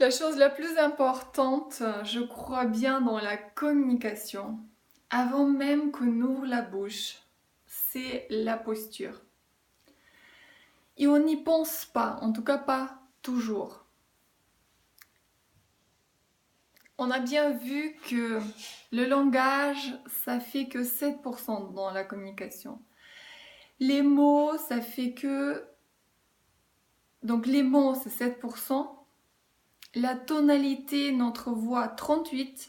La chose la plus importante, je crois bien dans la communication, avant même qu'on ouvre la bouche, c'est la posture. Et on n'y pense pas, en tout cas pas toujours. On a bien vu que le langage, ça fait que 7% dans la communication. Les mots, ça fait que... Donc les mots, c'est 7%. La tonalité, notre voix, 38%.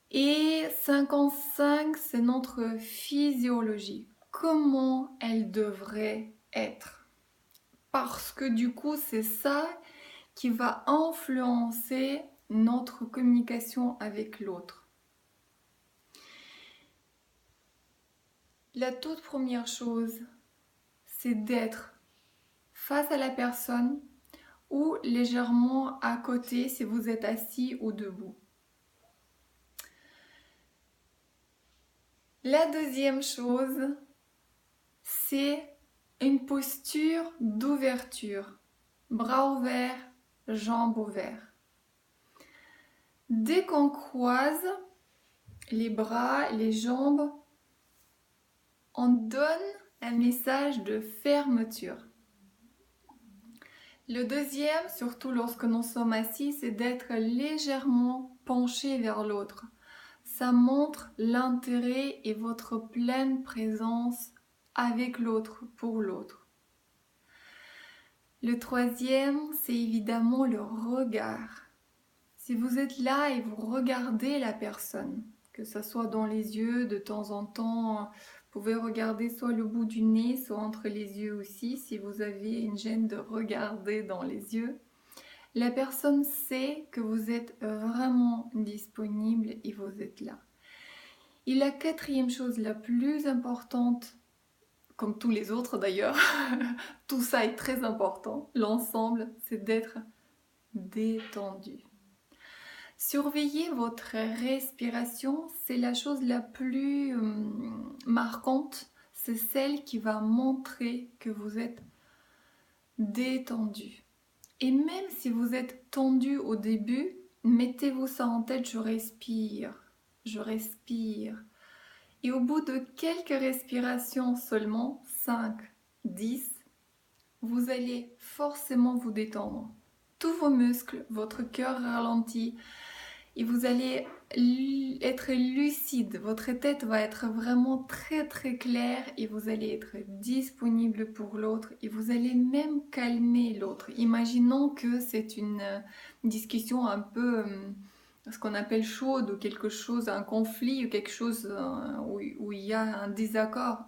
Et 55, c'est notre physiologie. Comment elle devrait être. Parce que du coup, c'est ça qui va influencer notre communication avec l'autre. La toute première chose, c'est d'être face à la personne ou légèrement à côté si vous êtes assis ou debout. La deuxième chose, c'est une posture d'ouverture. Bras ouverts, jambes ouvertes. Dès qu'on croise les bras, les jambes, on donne un message de fermeture. Le deuxième, surtout lorsque nous sommes assis, c'est d'être légèrement penché vers l'autre. Ça montre l'intérêt et votre pleine présence avec l'autre, pour l'autre. Le troisième, c'est évidemment le regard. Si vous êtes là et vous regardez la personne, que ce soit dans les yeux, de temps en temps, vous pouvez regarder soit le bout du nez, soit entre les yeux aussi, si vous avez une gêne de regarder dans les yeux. La personne sait que vous êtes vraiment disponible et vous êtes là. Et la quatrième chose la plus importante, comme tous les autres d'ailleurs, tout ça est très important, l'ensemble, c'est d'être détendu. Surveillez votre respiration, c'est la chose la plus marquante, c'est celle qui va montrer que vous êtes détendu. Et même si vous êtes tendu au début, mettez-vous ça en tête, je respire, je respire. Et au bout de quelques respirations seulement, 5, 10, vous allez forcément vous détendre. Tous vos muscles, votre cœur ralentit et vous allez être lucide. Votre tête va être vraiment très très claire et vous allez être disponible pour l'autre et vous allez même calmer l'autre. Imaginons que c'est une discussion un peu ce qu'on appelle chaude ou quelque chose, un conflit ou quelque chose où il y a un désaccord.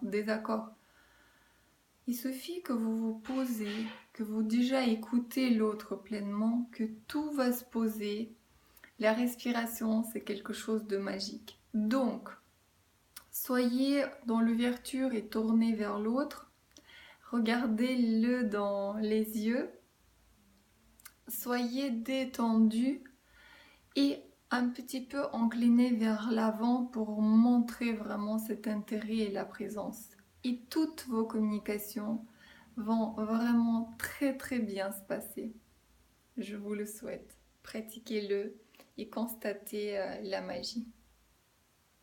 Il suffit que vous vous posez, que vous déjà écoutez l'autre pleinement, que tout va se poser. La respiration, c'est quelque chose de magique. Donc, soyez dans l'ouverture et tournez vers l'autre. Regardez-le dans les yeux. Soyez détendu et un petit peu incliné vers l'avant pour montrer vraiment cet intérêt et la présence. Et toutes vos communications vont vraiment très très bien se passer. Je vous le souhaite. Pratiquez-le et constatez la magie.